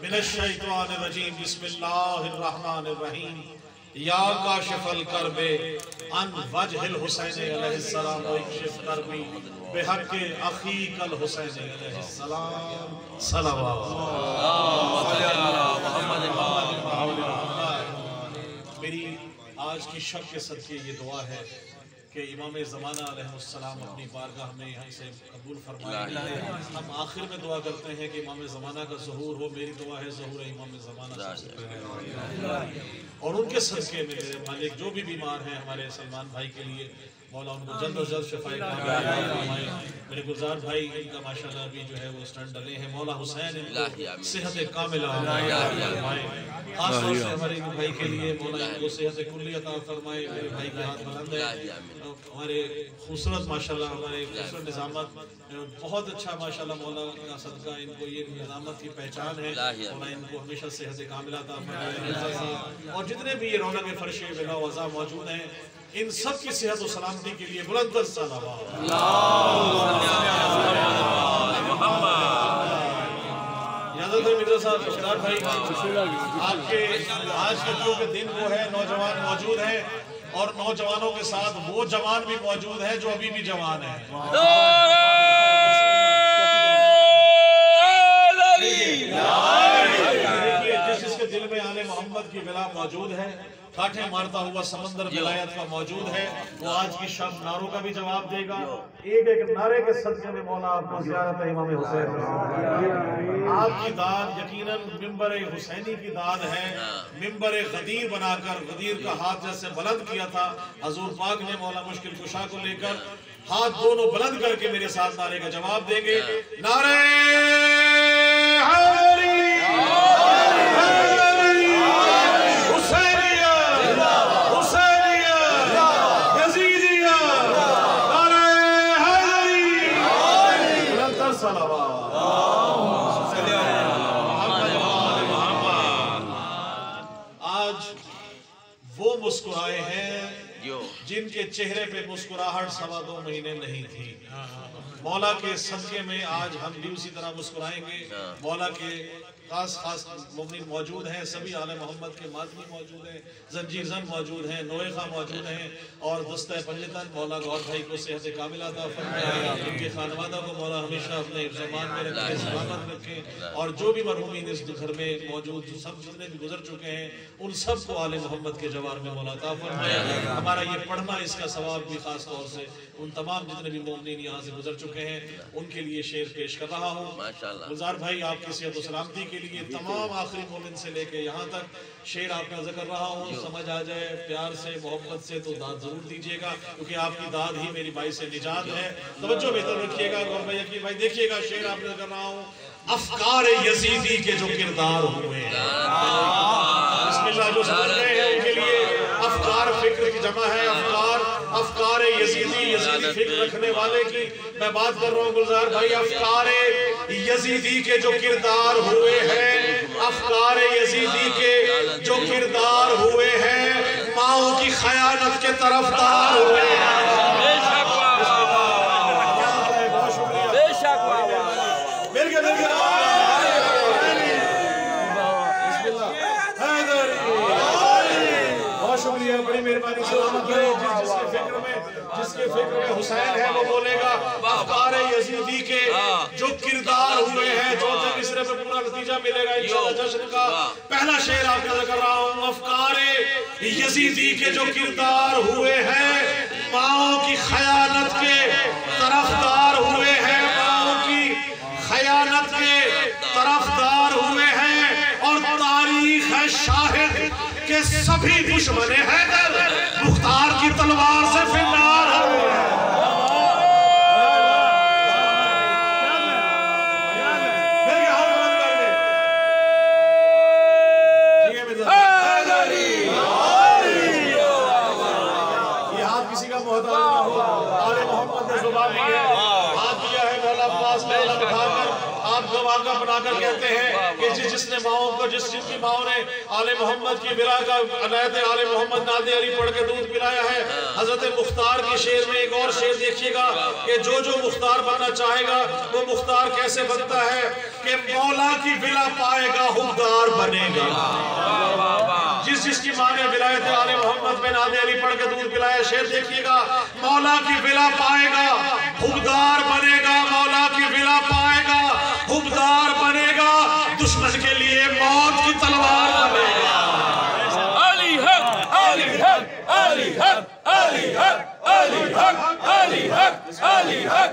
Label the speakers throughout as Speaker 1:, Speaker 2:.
Speaker 1: मिनश्शैतानिर्रजीम बिस्मिल्लाहिर्रहमानिर्रहीम या काशिफल करबे अन वजहिल हुसैन अलैहिस्सलाम व इक्शिफ करबी बिहक़्क़ि अख़ीकल हुसैन अलैहिस्सलाम सल्लल्लाहु मेरी आज की शब के सदके ये दुआ है कि इमाम ज़माना अलैहिस्सलाम अपनी बारगाह में हमसे कबूल फरमाए। हम आखिर में दुआ करते हैं कि इमाम ज़माना का ज़हूर हो। मेरी दुआ है ज़हूर इमाम ज़माना और उनके सदके में मेरे मालिक जो भी बीमार हैं हमारे सलमान भाई के लिए मौला उनको जल्द से जल्द शिफाए फरमाए। मेरे गुलजार भाई इनका माशाल्लाह अभी जो है वो स्टंट डले हैं। मौला हुसैन इनको सेहत कामिला फरमाए। खास तौर से हमारे भाई के लिए मौला इनको सेहत कुल्ली अता फरमाए। मेरे भाई के हाथ बुलंद है। हमारे खूबसूरत माशाल्लाह हमारे खूबसूरत निज़ामत बहुत अच्छा माशाल्लाह मौला का सदका इनको ये निज़ामत की पहचान है। मौला इनको हमेशा सेहत कामिला अता फरमाए। और जितने भी ये रौनक फर्श बिला वज़ा मौजूद हैं इन सब की सेहत और सलामती के लिए बुलंद सलावत। मिर्जा साहब सरदार भाई आपके आज के दिन वो है नौजवान मौजूद है और नौजवानों के साथ वो जवान भी मौजूद है जो अभी भी जवान है। जिसके दिल में आने मोहम्मद की बिला मौजूद है कांटे मारता हुआ समंदर विलायत का मौजूद है वो आज की शब नारों का भी जवाब देगा। एक एक नारे के सदके में मौला आपको ज़ियारत इमाम हुसैन आपकी दाद यकीनन मिंबर हुसैनी की दाद है। मिंबर गदीर बनाकर गदीर का हाथ जैसे बुलंद किया था हजूर पाक ने मौला मुश्किल कुशा को लेकर हाथ दोनों बुलंद करके मेरे साथ नारे का जवाब देंगे। नारे मुस्कुराए हैं जिनके चेहरे पे मुस्कुराहट 2.25 महीने नहीं थी। मौला के सदके में आज हम भी उसी तरह मुस्कुराएंगे। मौला के खास खास मोमिन मौजूद हैं। सभी आले मोहम्मद के मातमी मौजूद हैं। जंजीरजन मौजूद हैं। नोएखा मौजूद हैं और दस्ता पंजतन मौला गौर भाई को सेहत कामिला अता फरमाए। उनके खानवादा को मौला हमेशा अपने ज़मान में रखे सलामत रखें और जो भी मरहूमीन इस घर में मौजूद सब जितने भी गुजर चुके हैं उन सब को आले मोहम्मद के जवार में मौला अता फरमाए। हमारा ये पढ़ना इसका सवाब भी खास तौर से उन तमाम जितने भी मोमिन यहाँ से गुजर चुके हैं उनके लिए शेर पेश कर रहा हूँ। गुलजार भाई आपकी सेहत और सलामती के लिए तमाम आखिरी मोमिन से लेके यहाँ तक शेर आपका जिक्र रहा हूँ। समझ आ जाए प्यार से मोहब्बत से तो दाद जरूर दीजिएगा क्योंकि आपकी दाद ही मेरी भाई से निजात है। तवज्जो बेहतर रखिएगा गौर भाई यकीन भाई देखिएगा शेर आपने कर रहा हूँ। अफकार यजीदी के जो किरदार हुए बिस्मिल्लाह जो समझ गए हैं उनके लिए अफकार फिक्र की जमा है। अफकार यजीदी फिक्र रखने वाले की मैं बात कर रहा हूँ गुलजार भाई। अफकार यजीदी के जो किरदार हुए हैं अफकार यजीदी के जो किरदार हुए हैं माओ की खयानत के तरफदार हुए हैं। बड़ी मेहरबानी जिसके फिक्र में हुसैन है वो बोलेगा। अफकार यजीदी के जो किरदार हुए हैं जो मिसरे में पूरा नतीजा मिलेगा इंशाअल्लाह जश्न का। पहला शेर आपका कर रहा हूँ। अफकार यजीदी के जो किरदार हुए हैं माओ की खयानत के तरफदार हुए हैं। माओ की खयानत के तरफदार हुए हैं और तारीख है शाहिद के सभी दुश्मन हैदर मुख्तार की तलवार से फिरनार हुए हैं। ये हाथ किसी का मोहताज ना हो। आले मोहम्मद ने जुबान दी है हाथ दिया है मौला अब्बास ने उठाकर आप गवाह बनाकर कहते हैं कि जिस जिसने माओ को, जिनकी माओ ने आले मोहम्मद की विला का अनायत आले मोहम्मद नादे अली पढ़ के दूध पिलाया है। हजरत मुख्तार के शेर में एक और शेर देखिएगा कि जो मुख्तार बनना चाहेगा वो मुख्तार कैसे बनता है कि मौला की विला पाएगा हुक्मदार बनेगा। जिसकी माँ ने विलायत आले मोहम्मद में नादे अली पढ़ के दूध पिलाया, शेर देखिएगा, मौला की विला पाएगा हुक्मदार बनेगा, मौला की विला पाएगा हुक्मदार बनेगा, दुश्मन के लिए मौत की तलवार बनेगा।
Speaker 2: अली हक अली हक अली हक अली हक अली हक अली हक अली हक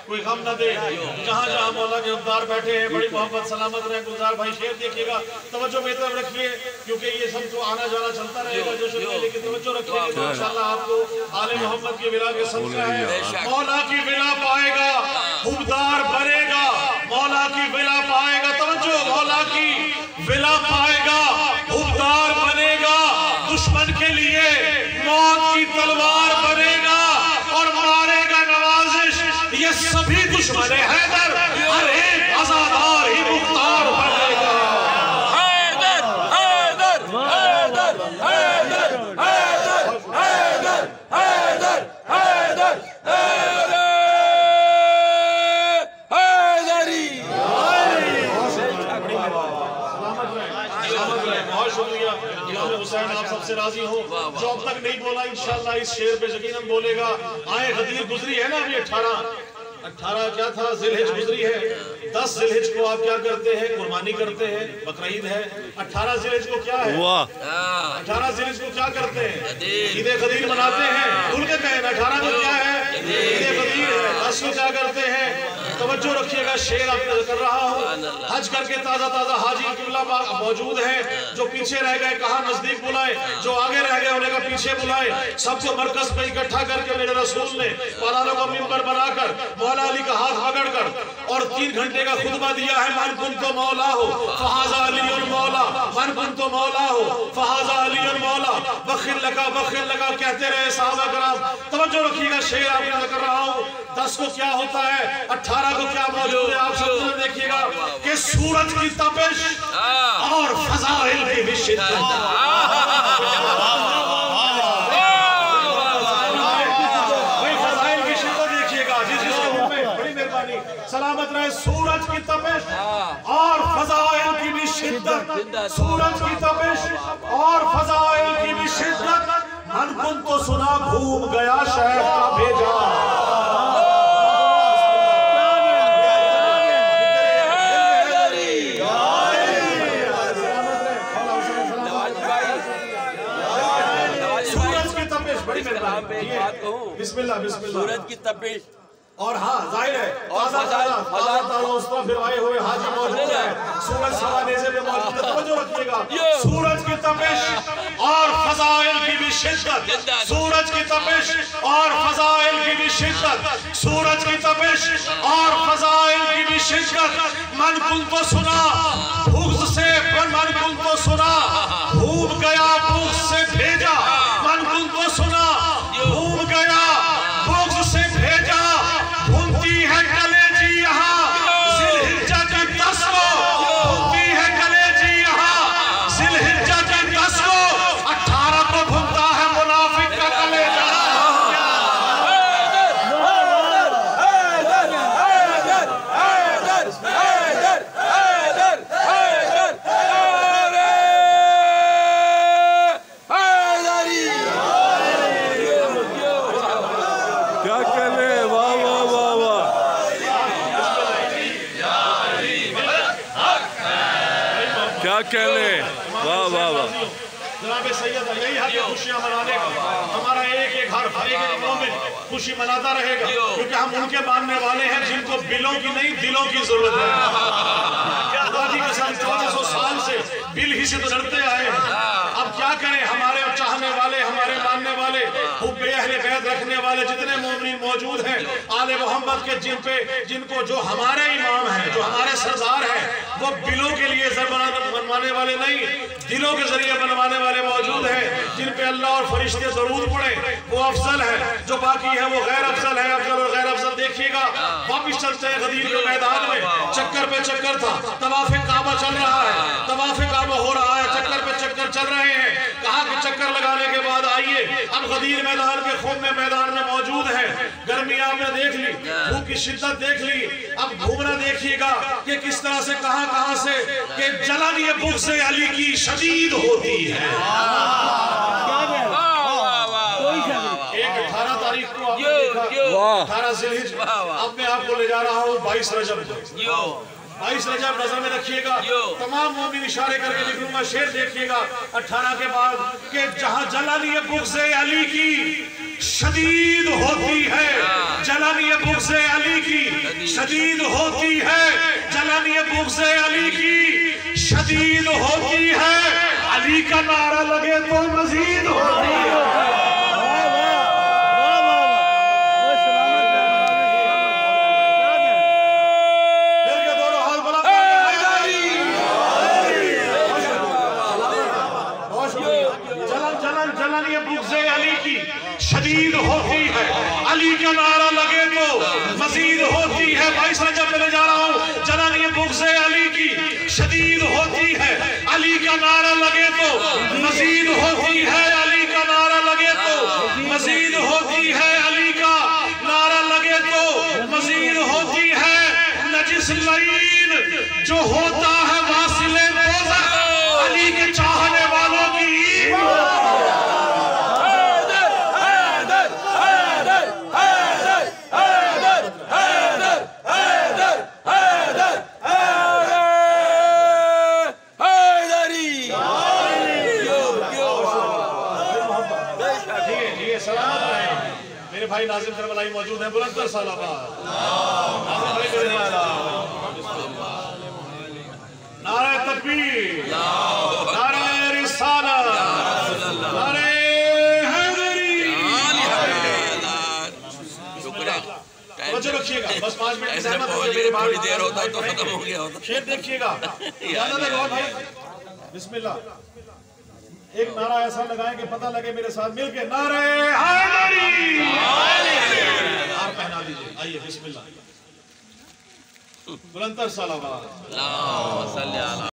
Speaker 1: कोई गम न दे। जहाँ जहाँ मौला के हुक्मदार बैठे हैं बड़ी मोहब्बत सलामत रहे। गुलजार भाई शेर देखिएगा, तवज्जो मेरी तरफ रखिए क्योंकि ये सब तो आना जाना चलता रहेगा जो शुरू, लेकिन तवज्जो रखिएगा तो इंशाअल्लाह आपको आले मोहम्मद की विला के सदका है। मौला की विला पाएगा हुक्मदार बनेगा, मौला की विला पाएगा, तवज्जो, मौला की विला पाएगा हुक्मदार बनेगा, दुश्मन के लिए मौत की तलवार बनेगा और मारेगा नवाजिश ये सभी दुश्मन हैदर, हर एक आजादार ही मुख्तार बनेगा।
Speaker 2: हैदर हैदर हैदर हैदर हैदर हैदर हैदर हैदर हैदरी।
Speaker 1: बहुत शुक्रिया इमाम हुसैन, आप सबसे राजी हो। जो अब तक नहीं बोला इंशाअल्लाह इस शेर पे यकीनन बोलेगा। आए गदीर गुजरी है ना अभी 18 क्या था, जिलहिज गुजरी है। 10 जिलहिज को आप क्या करते हैं, कुर्बानी करते हैं, बकरीद है। 18 जिलहिज को क्या है, 18 जिलहिज को क्या करते हैं, ईद गदीर मनाते हैं। भूल के कहें 18 को क्या है, ईद गदीर है। 10 को क्या करते हैं, तवज्जो रखिएगा, शेर आप कर रहा हूँ। हज करके ताजा ताजा हाजी किबला मौजूद है, जो पीछे रह गए कहा नजदीक बुलाए, जो आगे रह गए उन्हें का पीछे बुलाए। सबको मरकज पे इकट्ठा करके मेरे रसूल ने मौलाना को मिंबर बनाकर मौला अली का हाथ पकड़कर और 3 घंटे का खुतबा दिया है। मन कुन तो मौला हो फहाजा अली मौला, मन कुन तो मौला हो फहाजा अली मौला, बखिल लगा कहते रहे साहबा कराम। तवज्जो रखिएगा, शेर आपने कर रहा हूँ। 10 को क्या होता है, 18 को क्या मौजूद है, आप सब देखिएगा कि सूरज की तपिश और फजाइल की भी शिद्दत। सलामत रहे। सूरज की तपिश और फजाइल की भी शिद्दत, सूरज की तपिश और फजाइल की भी शिद्दत। मन कुन तो सुना घूम गया शहर का भेजा। सूरज की तपिश, बड़ी मेहरबानी, बिस्मिल्लाह बिस्मिल्लाह।
Speaker 2: सूरज की तपिश
Speaker 1: और हाँ जाहिर है उस तरह फिर आए हुए हाजी मौजूद है। सूरज सवा नेज़े पे मौजूद है, तवज्जो रखिएगा। सूरज की तपिश और फजाइल की भी शिद्दत, सूरज की तपिश और फजाइल की भी शिद्दत, सूरज की तपिश और फजाइल की भी शिद्दत। मन कुन तो सुना भूख से, मन कुन तो सुना भूख गया भूख से भेजा, मन कुन तो सुना भूख गया भूख से भेजा। घूमती है कलेजी यहाँ जिलहिज्जा की 10 को, घूमती है कलेजी यहाँ जिलहिज्जा की 10 को, 18 को घूमता है मुनाफिक का कलेजा।
Speaker 3: क्या कहले, वाह वाह वाह वाह, क्या कहले, वाह वाह वाह।
Speaker 1: जनाब सैयद यही हक है खुशियां मनाने का। हमारा एक हर एक मोमिन खुशी मनाता रहेगा क्योंकि हम उनके मानने वाले हैं जिनको बिलों की नहीं दिलों की जरूरत है। खुदा की कसम 1400 साल से बिल ही से तो लड़ते आए हैं। अब क्या करें, हमारे चाहने वाले हमारे मानने वाले हुब्बे अहले बैत रखने वाले जितने मोमिनीन मौजूद हैं, आले मोहम्मद के जिनको जो हमारे इमाम हैं, जो हमारे सरदार हैं, वो बिलों के लिए बनवाने वाले नहीं, दिलों के जरिए बनवाने वाले मौजूद हैं, जिन पे अल्लाह और फरिश्ते दरूद पढ़े, वो अफजल है। जो बाकी है वो गैर अफजल है। अफजल और गैर अफजल देखिएगा। वापिस चलते हैं गदीर के मैदान में। चक्कर पे चक्कर था, तवाफ़े काबा चल रहा है, तवाफ़े काबा हो रहा है, चक्कर पे चक्कर चल रहे हैं। कहा कि चक्कर लगाने के बाद आइए अब गदीर मैदान के खूब में मैदान में मौजूद है। गर्मी आपने देख ली, धूप की शिद्दत देख ली, अब घूमना देखिएगा कि किस तरह से कहां से कि जलन ये बुग़्ज़ अली की शदीद होती है। 18 तारीख को आपने देखा, 18 ज़िलहिज। अब मैं आपको ले जा रहा हूँ 22 रजब को। 22 रजब नजर में रखिएगा। तमाम मोमिन इशारे करके लिख लूंगा, शेर देखिएगा 18 के बाद कि जहां जलन ये बुग़्ज़ अली की शदीद होती है, जलन ये बुग़्ज़ अली की शदीद होती है, जलन ये बुग़्ज़ अली की शदीद होती है, अली का नारा लगे तो मजीद होती है। शदीद होती है, अली का नारा लगे तो मजीद होती है। 22 रजब में ले जा रहा हूँ, जलन ये बुग़्ज़ अली की शदीद होती है, अली का नारा लगे तो मजीद होती है, अली का नारा लगे तो मजीद होती है, अली का नारा लगे तो मजीद होती है। नजिस लईन जो होता है वासिले दोज़ख, अली के चाहने वालों की भाई नाज़िम करबलाई मौजूद है। बुलंद कर सलावत। नारे तकबीर, नारे रिसालत, नारे हैदरी। रखिएगा बस 5 मिनट की सहमत
Speaker 2: थोड़ी देर होता तो खत्म हो गया होता।
Speaker 1: शेर देखिएगा। बिस्मिल्लाह। एक नारा ऐसा लगाएं कि पता लगे मेरे साथ मिलके नारे हैदरी। हार पहना दीजिए। आइए बिस्मिल्लाह। बुलंद सलावत।